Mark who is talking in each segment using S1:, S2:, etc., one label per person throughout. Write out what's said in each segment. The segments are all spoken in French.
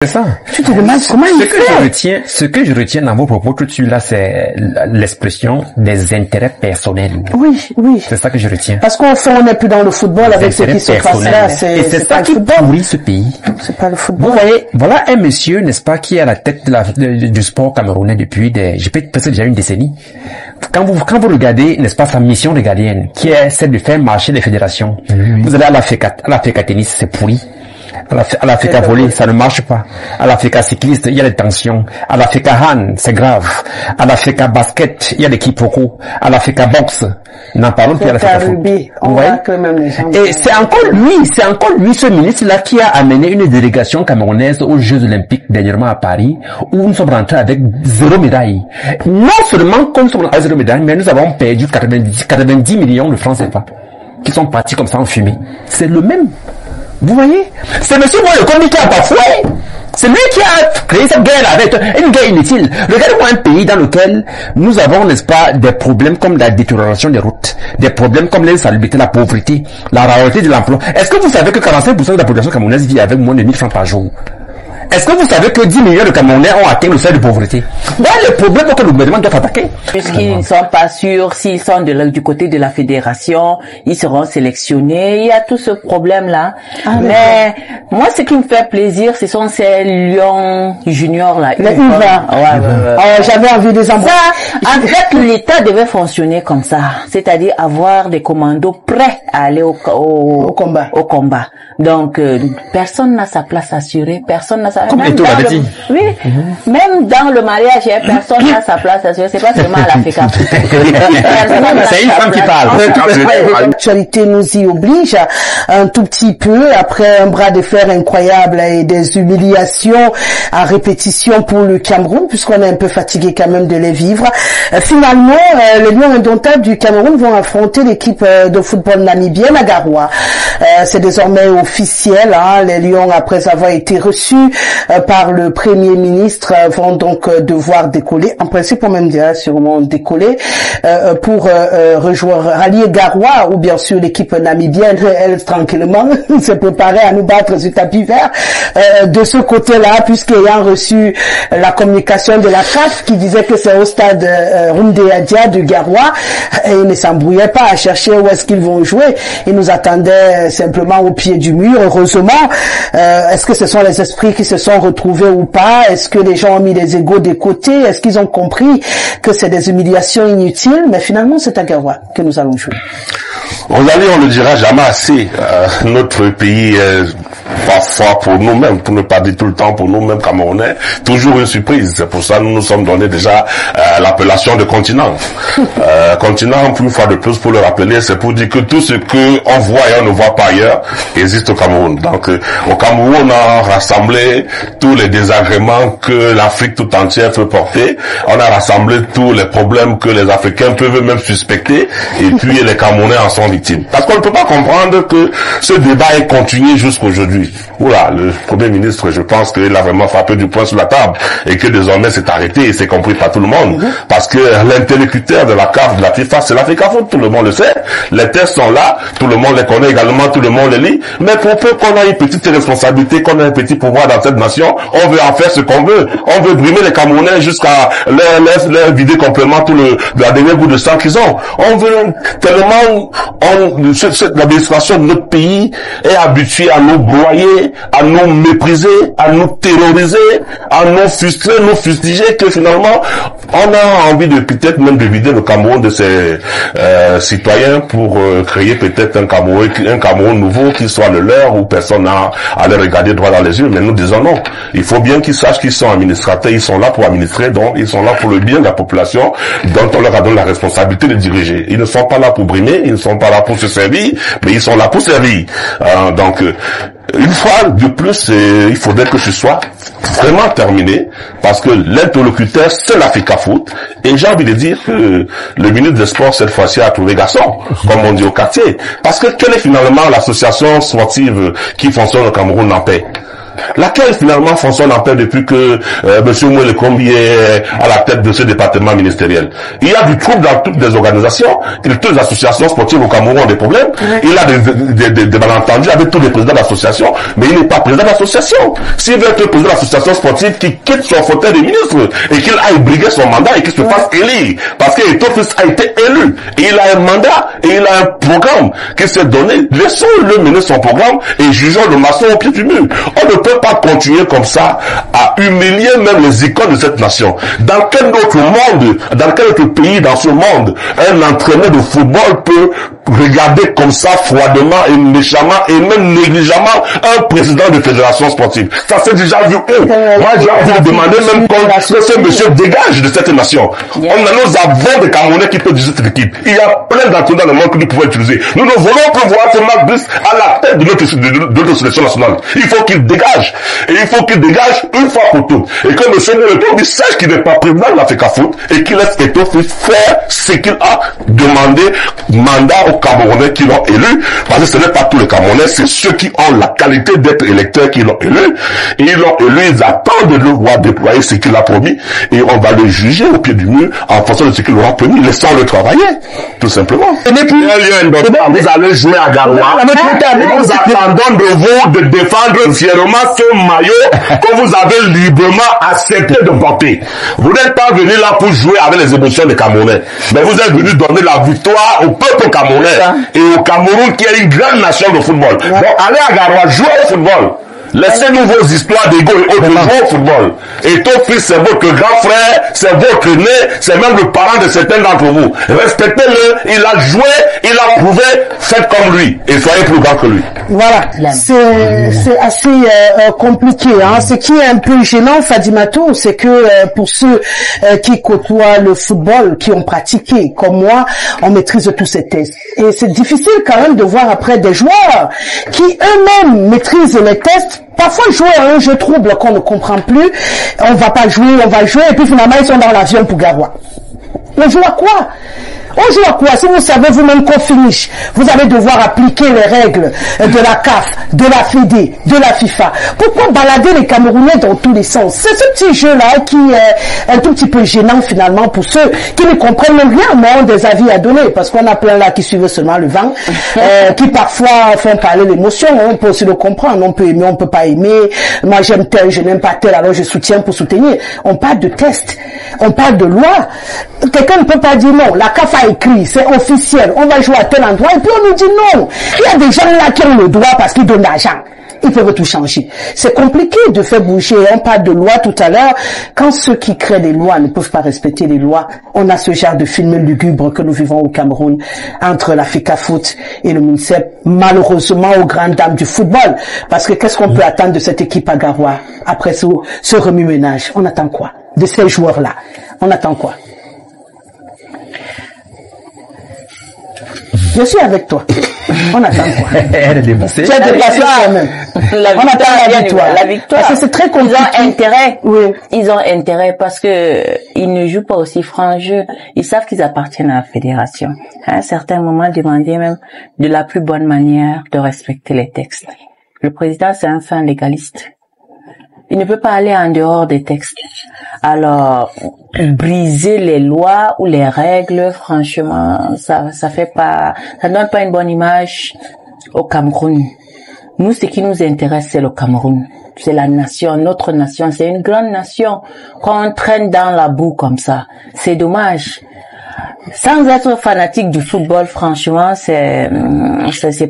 S1: C'est ça.
S2: Tu te demandes comment il
S1: fait. Ce que je retiens dans vos propos tout de suite là, c'est l'expression des intérêts personnels.
S2: Oui, oui.
S1: C'est ça que je retiens.
S2: Parce qu'on n'est plus dans le football avec ce qui se passe là.
S1: Et c'est ça qui pourrit ce pays.
S2: C'est pas le football.
S1: Vous voyez, voilà un monsieur, n'est-ce pas, qui est à la tête du sport camerounais depuis je peux presque déjà une décennie. Quand vous regardez, n'est-ce pas, sa mission régalienne, qui est celle de faire marcher les fédérations. Vous allez à la FECA tennis, c'est pourri. À la FECA volley, ça ne marche pas. À la FECA cycliste, il y a des tensions. À la FECA hand, c'est grave. À la FECA basket, il y a des quiproquos. À la FECA boxe, n'en parlons plus à la FECA foot. Et c'est encore lui, ce ministre-là, qui a amené une délégation camerounaise aux Jeux Olympiques dernièrement à Paris, où nous sommes rentrés avec 0 médaille. Non seulement comme nous sommes rentrés avec 0 médaille, mais nous avons perdu 90 millions de francs CFA, qui sont partis comme ça en fumée. C'est le même. Vous voyez? C'est monsieur moi le commis qui a bafoué. C'est lui qui a créé cette guerre avec une guerre inutile. Regardez-moi un pays dans lequel nous avons, n'est-ce pas, des problèmes comme la détérioration des routes, des problèmes comme l'insalubrité, la pauvreté, la rareté de l'emploi. Est-ce que vous savez que 45% de la population camerounaise vit avec moins de 1000 francs par jour? Est-ce que vous savez que 10 millions de Camerounais ont atteint le seuil de pauvreté? Voilà le problème que le gouvernement doit attaquer.
S3: Puisqu'ils ne sont pas sûrs, s'ils sont du côté de la fédération, ils seront sélectionnés. Il y a tout ce problème-là. Mais moi, ce qui me fait plaisir, ce sont ces lions juniors là.
S2: Les j'avais envie de les embrasser.
S3: En fait, l'État devait fonctionner comme ça. C'est-à-dire avoir des commandos prêts à aller au combat. Donc, personne n'a sa place assurée, personne n'a sa
S1: comme Eto l'avait dit.
S3: Oui. Même dans le mariage, personne n'a sa place assurée. C'est pas seulement à la FECA.
S1: C'est une femme qui parle.
S2: L'actualité nous y oblige un tout petit peu après un bras de fer incroyable et des humiliations à répétition pour le Cameroun, puisqu'on est un peu fatigué quand même de les vivre. Finalement, les Lions indomptables du Cameroun vont affronter l'équipe de football namibienne à Garoua. C'est désormais officiel, hein. Les Lions, après avoir été reçus par le Premier ministre, vont donc devoir décoller, en principe on même dirait sûrement décoller, pour rallier Garoua, ou bien sûr l'équipe namibienne, elle tranquillement s'est préparée à nous battre sur tapis vert. De ce côté-là, puisqu'ayant reçu la communication de la CAF qui disait que c'est au stade Rumde Adia de Garoua, et ils ne s'embrouillaient pas à chercher où est-ce qu'ils vont jouer. Ils nous attendaient simplement au pied du mur. Heureusement, est-ce que ce sont les esprits qui se sont retrouvés ou pas? Est-ce que les gens ont mis les égos de côté? Est-ce qu'ils ont compris que c'est des humiliations inutiles? Mais finalement, c'est à Garoua que nous allons jouer.
S4: Rosalie, on ne le dira jamais assez. Notre pays est parfois pour nous-mêmes, pour ne pas dire tout le temps pour nous-mêmes Camerounais, toujours une surprise. C'est pour ça que nous nous sommes donné déjà l'appellation de continent. Continent, une fois de plus pour le rappeler, c'est pour dire que tout ce que on voit et on ne voit pas ailleurs existe au Cameroun. Donc au Cameroun, on a rassemblé tous les désagréments que l'Afrique tout entière peut porter. On a rassemblé tous les problèmes que les Africains peuvent même suspecter, et puis les Camerounais en sont victimes. Parce qu'on ne peut pas comprendre que ce débat est continué jusqu'aujourd'hui. Oula, le Premier ministre, je pense qu'il a vraiment frappé du poing sur la table, et que désormais c'est arrêté et c'est compris par tout le monde. Parce que l'interlocuteur de la CAF, de la FIFA, c'est l'Africa Foot, tout le monde le sait. Les tests sont là, tout le monde les connaît également, tout le monde les lit. Mais pour peu qu'on a une petite responsabilité, qu'on a un petit pouvoir dans cette nation, on veut en faire ce qu'on veut. On veut brimer les Camerounais jusqu'à leur vider complètement tout la dernière goût de sang qu'ils ont. On veut tellement, l'administration de notre pays est habituée à nous broyer, à nous mépriser, à nous terroriser, à nous frustrer, nous fustiger, que finalement, on a envie de peut-être même de vider le Cameroun de ses citoyens pour créer peut-être un Cameroun nouveau qui soit le leur, où personne n'a à les regarder droit dans les yeux. Mais nous disons non. Il faut bien qu'ils sachent qu'ils sont administrateurs, ils sont là pour administrer, donc ils sont là pour le bien de la population, dont on leur a donné la responsabilité de diriger. Ils ne sont pas là pour brimer, ils ne sont pas là pour se servir, mais ils sont là pour servir. Donc, une fois de plus, il faudrait que ce soit vraiment terminé, parce que l'interlocuteur, c'est l'Africa Foot, et j'ai envie de dire que le ministre des Sports, cette fois-ci, a trouvé garçon, comme on dit au quartier. Parce que quelle est finalement l'association sportive qui fonctionne au Cameroun en paix? laquelle finalement fonctionne en paix depuis que Monsieur Moïse Kombi est à la tête de ce département ministériel. Il y a du trouble dans toutes les organisations, toutes les associations sportives au Cameroun ont des problèmes. Il a des malentendus avec tous les présidents d'associations, mais il n'est pas président d'association. S'il veut être président d'association sportive, qui quitte son fauteuil de ministre et qu'il aille briguer son mandat et qu'il se fasse élire, parce que Eto'o-Fils a été élu et il a un mandat et il a un programme qui s'est donné. Laissons-le mener son programme et jugeons le maçon au pied du mur. On ne peut pas continuer comme ça à humilier même les icônes de cette nation. Dans quel autre monde, dans quel autre pays dans ce monde, un entraîneur de football peut regarder comme ça froidement et méchamment et même négligemment un président de fédération sportive? Ça s'est déjà vu où? Moi, j'ai envie de demander même que ce monsieur dégage de cette nation. Nous avons des Camerounais qui peuvent diriger cette équipe. Il y a plein d'entraîneurs dans le monde que nous pouvons utiliser. Nous ne voulons plus voir ce Marc Brice à la tête de notre sélection nationale. Il faut qu'il dégage. Et il faut qu'il dégage une fois pour toutes. Et que monsieur Eto'o sache qu'il n'est pas président de la FECAFOOT et qu'il laisse Eto'o-Fils faire ce qu'il a demandé, mandat aux Camerounais qui l'ont élu. Parce que ce n'est pas tous les Camerounais, c'est ceux qui ont la qualité d'être électeurs qui l'ont élu. Et ils l'ont élu, ils attendent de le voir déployer ce qu'il a promis. Et on va le juger au pied du mur en fonction de ce qu'il aura promis, laissant le travailler. Tout simplement. Vous allez jouer à Garoua. Nous attendons de vous de défendre fièrement ce maillot que vous avez librement accepté de porter. Vous n'êtes pas venu là pour jouer avec les émotions des Camerounais, mais vous êtes venu donner la victoire au peuple camerounais et au Cameroun qui est une grande nation de football. Donc allez à Garoua, jouez au football. Laissez-nous vos histoires d'ego et autres, jouer au football. Eto'o-Fils, c'est votre grand frère, c'est votre aîné, c'est même le parent de certains d'entre vous. Respectez-le, il a joué, il a prouvé, faites comme lui et soyez plus grand que lui.
S2: Voilà, c'est assez compliqué. Hein. Ce qui est un peu gênant, Fadimatou, c'est que pour ceux qui côtoient le football, qui ont pratiqué, comme moi, on maîtrise tous ces tests. Et c'est difficile quand même de voir après des joueurs qui eux-mêmes maîtrisent les tests. Parfois jouer à un jeu trouble qu'on ne comprend plus, on va pas jouer, on va jouer, et puis finalement ils sont dans l'avion pour Garoua. On joue à quoi? On joue à quoi? Si vous savez vous-même qu'au finish, vous allez devoir appliquer les règles de la CAF, de la FED, de la FIFA. Pourquoi balader les Camerounais dans tous les sens? C'est ce petit jeu-là qui est un tout petit peu gênant finalement pour ceux qui ne comprennent rien, mais ont des avis à donner, parce qu'on a plein là qui suivent seulement le vent, qui parfois font parler l'émotion. On peut aussi le comprendre, on peut aimer, on peut pas aimer. Moi j'aime tel, je n'aime pas tel, alors je soutiens pour soutenir. On parle de tests, on parle de loi. Quelqu'un ne peut pas dire non, la CAF a écrit, c'est officiel, on va jouer à tel endroit, et puis on nous dit non. Il y a des gens là qui ont le droit parce qu'ils donnent l'argent. Ils peuvent tout changer. C'est compliqué de faire bouger. On parle de loi tout à l'heure. Quand ceux qui créent des lois ne peuvent pas respecter les lois, on a ce genre de film lugubre que nous vivons au Cameroun entre la FECAFOOT et le MINSEP, malheureusement aux grandes dames du football. Parce que qu'est-ce qu'on peut attendre de cette équipe à Garoua après ce remue-ménage? On attend quoi de ces joueurs-là? On attend quoi? Je suis avec toi. On attend quoi?
S1: Elle est dépassée.
S2: Tu es dépassé toi-même. On attend la victoire.
S3: La victoire.
S2: Parce que c'est très compliqué.
S3: Ils ont intérêt.
S2: Oui.
S3: Ils ont intérêt parce que ils ne jouent pas aussi franc jeu. Ils savent qu'ils appartiennent à la fédération. À un certain moment, demander même de la plus bonne manière de respecter les textes. Le président, c'est un fin légaliste. Il ne peut pas aller en dehors des textes. Alors, briser les lois ou les règles, franchement, ça donne pas une bonne image au Cameroun. Nous, ce qui nous intéresse, c'est le Cameroun. C'est la nation, notre nation. C'est une grande nation qu'on traîne dans la boue comme ça. C'est dommage. Sans être fanatique du football, franchement, c'est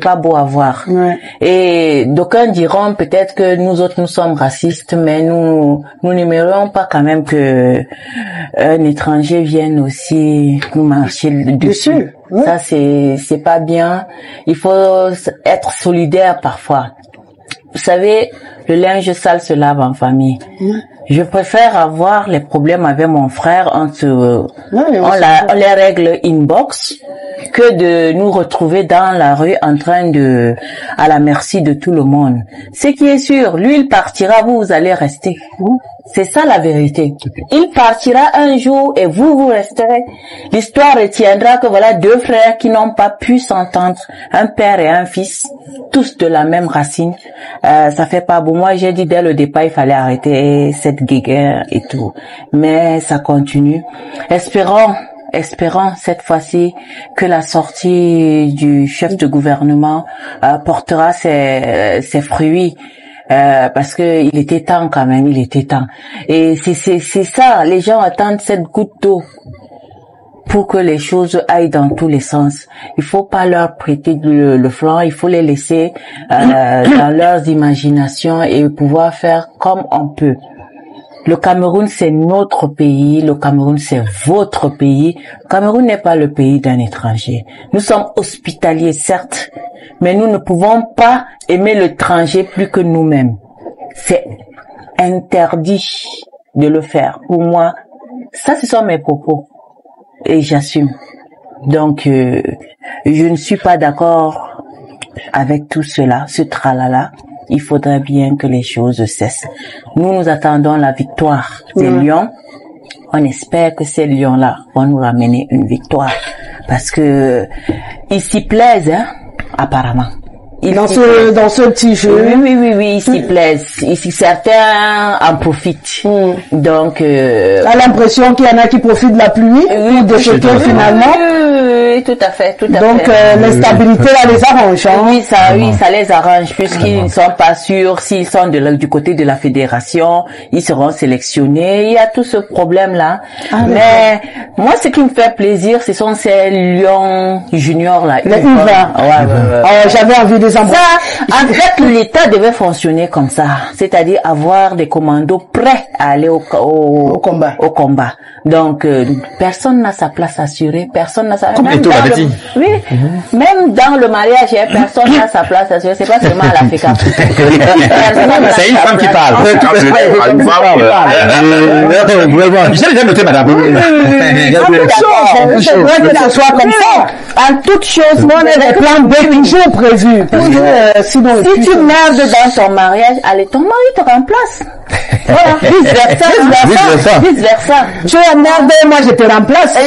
S3: pas beau à voir.
S2: Ouais.
S3: Et d'aucuns diront peut-être que nous autres, nous sommes racistes, mais nous n'aimerions pas quand même que un étranger vienne aussi nous marcher dessus.
S2: Ouais.
S3: Ça, c'est pas bien. Il faut être solidaire parfois. Vous savez, le linge sale se lave en famille. Je préfère avoir les problèmes avec mon frère, on les règle inbox, que de nous retrouver dans la rue en train à la merci de tout le monde. Ce qui est sûr, lui il partira, vous allez rester. C'est ça la vérité. Il partira un jour et vous resterez. L'histoire retiendra que voilà deux frères qui n'ont pas pu s'entendre, un père et un fils, tous de la même racine. Ça fait pas beau. Moi j'ai dit dès le départ il fallait arrêter cette guerre et tout. Mais ça continue. Espérons cette fois-ci que la sortie du chef de gouvernement portera ses fruits. Parce que il était temps quand même, il était temps. Et c'est ça, les gens attendent cette goutte d'eau pour que les choses aillent dans tous les sens. Il faut pas leur prêter le flanc, il faut les laisser dans leurs imaginations et pouvoir faire comme on peut. Le Cameroun, c'est notre pays. Le Cameroun, c'est votre pays. Le Cameroun n'est pas le pays d'un étranger. Nous sommes hospitaliers, certes, mais nous ne pouvons pas aimer l'étranger plus que nous-mêmes. C'est interdit de le faire. Pour moi, ça, ce sont mes propos. Et j'assume. Donc, je ne suis pas d'accord avec tout cela, ce tralala. Il faudrait bien que les choses cessent. Nous attendons la victoire des Lions. On espère que ces Lions-là vont nous ramener une victoire. Parce que ils s'y plaisent, hein, apparemment. Dans
S2: ce petit jeu.
S3: Oui, ils s'y plaisent. Ici, certains en profitent. Donc,
S2: t'as l'impression qu'il y en a qui profitent de la pluie, ou de ce que finalement.
S3: Oui, tout à fait,
S2: Donc, l'instabilité, là, les arrange, hein.
S3: Oui, ça les arrange, puisqu'ils ne sont pas sûrs s'ils sont du côté de la fédération, ils seront sélectionnés. Il y a tout ce problème-là. Mais, moi, ce qui me fait plaisir, ce sont ces Lions juniors, là.
S2: Les UVA. Ouais. J'avais envie de
S3: ça, en fait, l'État devait fonctionner comme ça, c'est-à-dire avoir des commandos prêts à aller au combat. Donc, personne n'a sa place assurée, personne n'a sa place. Même dans le mariage, personne n'a sa place assurée. C'est pas seulement à l'Afrique.
S1: C'est une femme qui parle. J'ai déjà noté, madame.
S2: Je voudrais que ce soit comme ça.
S3: En toute chose,
S2: on a des plans B toujours prévus.
S3: Si tu merdes dans ton mariage, allez, ton mari te remplace. Voilà, vice versa.
S2: Tu es merdé, moi je te remplace.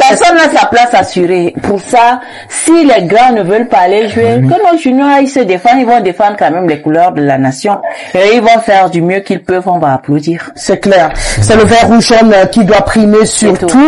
S3: Personne n'a sa place assurée. Pour ça, si les grands ne veulent pas aller jouer, que nos juniors ils se défendent, ils vont défendre quand même les couleurs de la nation. Et ils vont faire du mieux qu'ils peuvent, on va applaudir.
S2: C'est clair. C'est le vert rouge jaune qui doit primer sur tout.